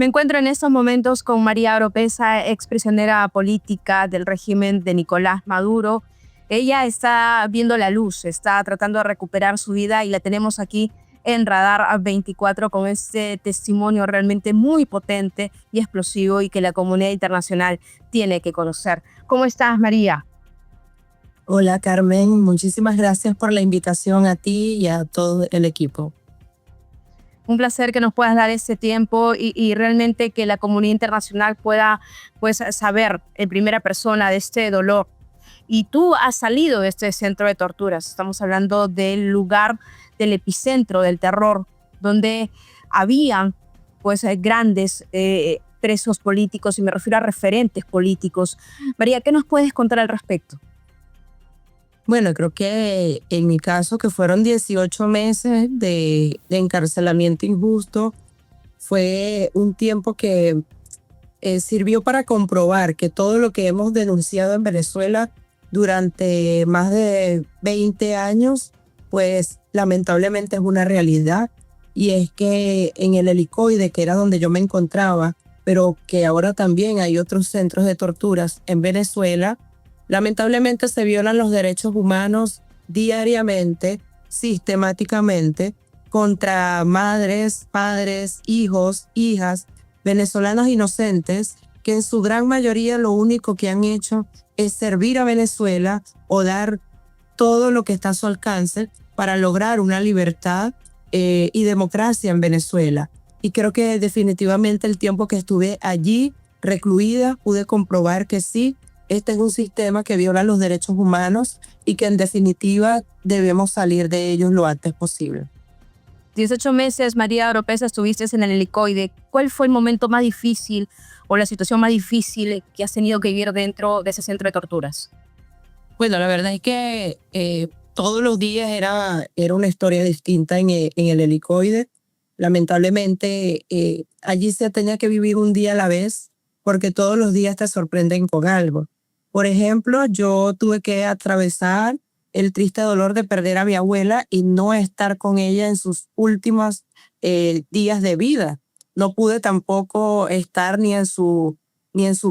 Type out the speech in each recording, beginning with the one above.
Me encuentro en estos momentos con María Oropeza, exprisionera política del régimen de Nicolás Maduro. Ella está viendo la luz, está tratando de recuperar su vida y la tenemos aquí en Radar 24 con este testimonio realmente muy potente y explosivo y que la comunidad internacional tiene que conocer. ¿Cómo estás, María? Hola Carmen, muchísimas gracias por la invitación a ti y a todo el equipo. Un placer que nos puedas dar este tiempo y realmente que la comunidad internacional pueda pues, saber en primera persona de este dolor. Y tú has salido de este centro de torturas. Estamos hablando del lugar, del epicentro del terror, donde habían pues, grandes presos políticos, y me refiero a referentes políticos. María, ¿qué nos puedes contar al respecto? Bueno, creo que en mi caso, que fueron 18 meses de encarcelamiento injusto, fue un tiempo que sirvió para comprobar que todo lo que hemos denunciado en Venezuela durante más de 20 años, pues lamentablemente es una realidad. Y es que en el Helicoide, que era donde yo me encontraba, pero que ahora también hay otros centros de torturas en Venezuela, lamentablemente se violan los derechos humanos diariamente, sistemáticamente, contra madres, padres, hijos, hijas, venezolanos inocentes, que en su gran mayoría lo único que han hecho es servir a Venezuela o dar todo lo que está a su alcance para lograr una libertad y democracia en Venezuela. Y creo que definitivamente el tiempo que estuve allí recluida pude comprobar que sí, este es un sistema que viola los derechos humanos y que en definitiva debemos salir de ellos lo antes posible. 18 meses, María Oropeza, estuviste en el Helicoide. ¿Cuál fue el momento más difícil o la situación más difícil que has tenido que vivir dentro de ese centro de torturas? Bueno, la verdad es que todos los días era una historia distinta en el Helicoide. Lamentablemente, allí se tenía que vivir un día a la vez porque todos los días te sorprenden con algo. Por ejemplo, yo tuve que atravesar el triste dolor de perder a mi abuela y no estar con ella en sus últimos días de vida. No pude tampoco estar ni en su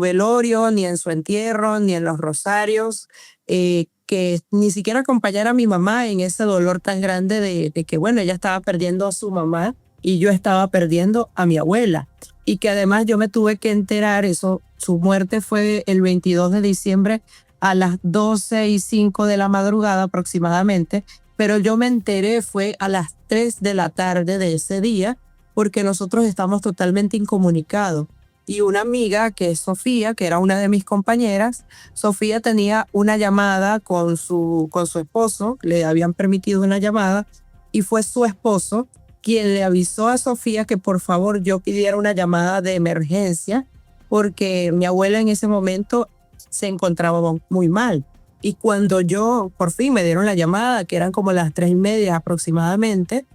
velorio, ni en su entierro, ni en los rosarios, que ni siquiera acompañar a mi mamá en ese dolor tan grande de que, bueno, ella estaba perdiendo a su mamá y yo estaba perdiendo a mi abuela. Y que además yo me tuve que enterar, su muerte fue el 22 de diciembre a las 12:05 de la madrugada aproximadamente, pero yo me enteré fue a las 3 de la tarde de ese día, porque nosotros estamos totalmente incomunicados. Y una amiga, que es Sofía, que era una de mis compañeras, Sofía tenía una llamada con su esposo, le habían permitido una llamada, y fue su esposo quien le avisó a Sofía que por favor yo pidiera una llamada de emergencia, porque mi abuela en ese momento se encontraba muy mal. Y cuando yo, por fin me dieron la llamada, que eran como las 3:30 aproximadamente,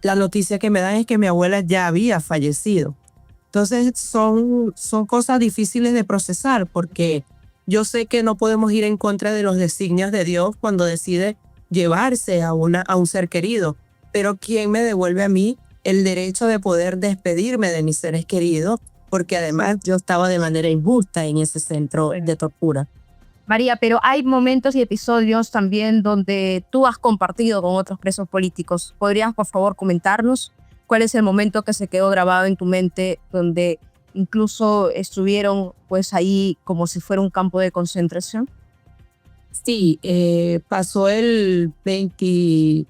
la noticia que me dan es que mi abuela ya había fallecido. Entonces son cosas difíciles de procesar, porque yo sé que no podemos ir en contra de los designios de Dios cuando decide llevarse a un ser querido, pero ¿quién me devuelve a mí el derecho de poder despedirme de mis seres queridos? Porque además yo estaba de manera injusta en ese centro de tortura. María, pero hay momentos y episodios también donde tú has compartido con otros presos políticos. ¿Podrías, por favor, comentarnos cuál es el momento que se quedó grabado en tu mente donde incluso estuvieron pues ahí como si fuera un campo de concentración? Sí, pasó el 27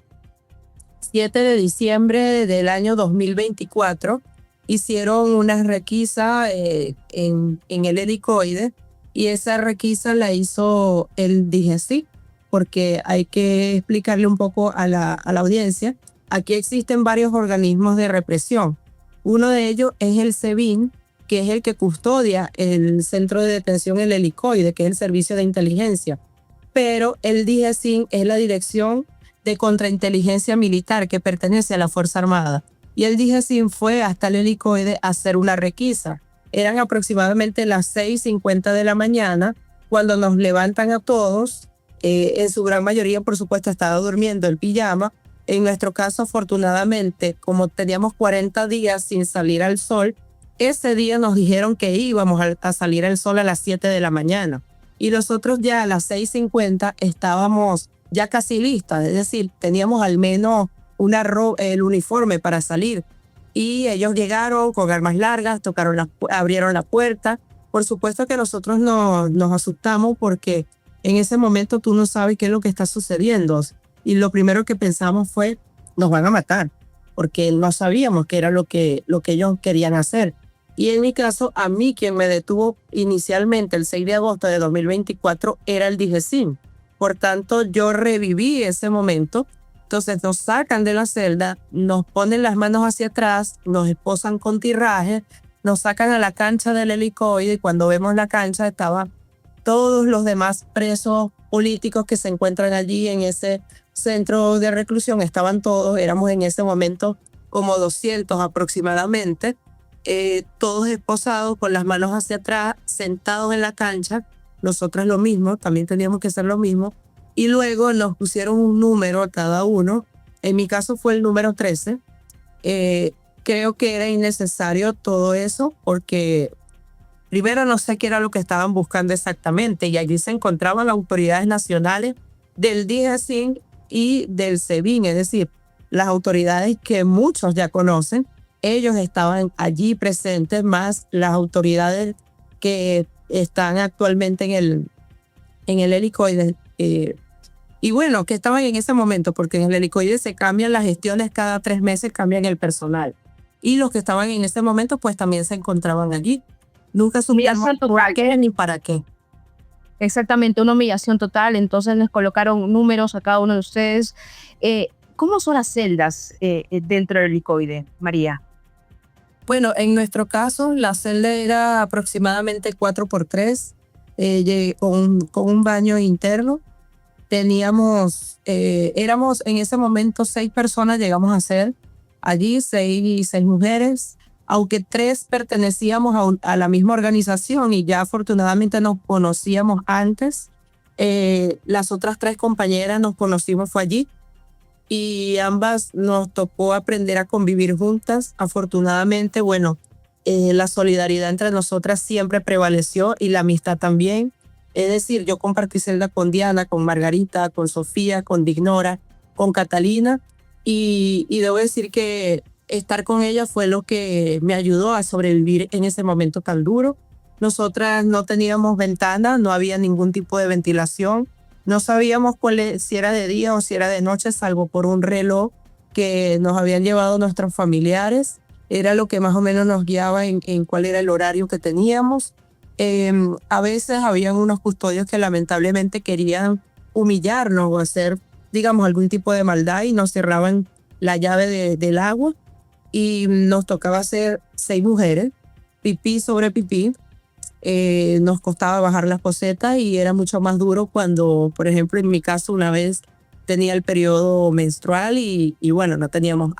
de diciembre del año 2024. Hicieron una requisa en el Helicoide, y esa requisa la hizo el DGCIN, porque hay que explicarle un poco a la audiencia. Aquí existen varios organismos de represión. Uno de ellos es el SEBIN, que es el que custodia el centro de detención El Helicoide, que es el servicio de inteligencia. Pero el DGCIN es la Dirección de Contrainteligencia Militar, que pertenece a la Fuerza Armada. Y el DGCIN fue hasta el Helicoide a hacer una requisa. Eran aproximadamente las 6:50 de la mañana cuando nos levantan a todos. En su gran mayoría, por supuesto, estaba durmiendo el pijama. En nuestro caso, afortunadamente, como teníamos 40 días sin salir al sol, ese día nos dijeron que íbamos a salir el sol a las 7 de la mañana. Y nosotros ya a las 6:50 estábamos ya casi listas, es decir, teníamos al menos el uniforme para salir. Y ellos llegaron con armas largas, abrieron la puerta. Por supuesto que nosotros nos asustamos porque en ese momento tú no sabes qué es lo que está sucediendo. Y lo primero que pensamos fue, nos van a matar, porque no sabíamos qué era lo que ellos querían hacer. Y en mi caso, a mí quien me detuvo inicialmente el 6 de agosto de 2024 era el DIGESIM. Por tanto, yo reviví ese momento. Entonces nos sacan de la celda, nos ponen las manos hacia atrás, nos esposan con tiraje, nos sacan a la cancha del helicoide y cuando vemos la cancha estaban todos los demás presos políticos que se encuentran allí en ese centro de reclusión, estaban todos, éramos en ese momento como 200 aproximadamente, todos esposados con las manos hacia atrás, sentados en la cancha. Nosotras lo mismo, también teníamos que hacer lo mismo. Y luego nos pusieron un número a cada uno. En mi caso fue el número 13. Creo que era innecesario todo eso porque primero no sé qué era lo que estaban buscando exactamente. Y allí se encontraban las autoridades nacionales del DIGESIM y del SEBIN, es decir, las autoridades que muchos ya conocen. Ellos estaban allí presentes, más las autoridades que están actualmente en el helicoide. Y bueno, que estaban en ese momento, porque en el helicoide se cambian las gestiones cada 3 meses, cambian el personal. Y los que estaban en ese momento, pues también se encontraban allí. Nunca supimos por qué ni para qué. Exactamente, una humillación total. Entonces les colocaron números a cada uno de ustedes. ¿Cómo son las celdas dentro del helicoide, María? Bueno, en nuestro caso, la celda era aproximadamente 4x3, con un baño interno. Éramos en ese momento 6 personas, llegamos a ser allí, 6 mujeres, aunque 3 pertenecíamos a la misma organización y ya afortunadamente nos conocíamos antes. Las otras 3 compañeras nos conocimos fue allí y ambas nos tocó aprender a convivir juntas. Afortunadamente, bueno, la solidaridad entre nosotras siempre prevaleció y la amistad también. Es decir, yo compartí celda con Diana, con Margarita, con Sofía, con Dignora, con Catalina y debo decir que estar con ella fue lo que me ayudó a sobrevivir en ese momento tan duro. Nosotras no teníamos ventana, no había ningún tipo de ventilación, no sabíamos si era de día o si era de noche, salvo por un reloj que nos habían llevado nuestros familiares. Era lo que más o menos nos guiaba en cuál era el horario que teníamos. A veces habían unos custodios que lamentablemente querían humillarnos o hacer, digamos, algún tipo de maldad y nos cerraban la llave del agua y nos tocaba hacer 6 mujeres, pipí sobre pipí. Nos costaba bajar las posetas y era mucho más duro cuando, por ejemplo, en mi caso una vez tenía el periodo menstrual y bueno, no teníamos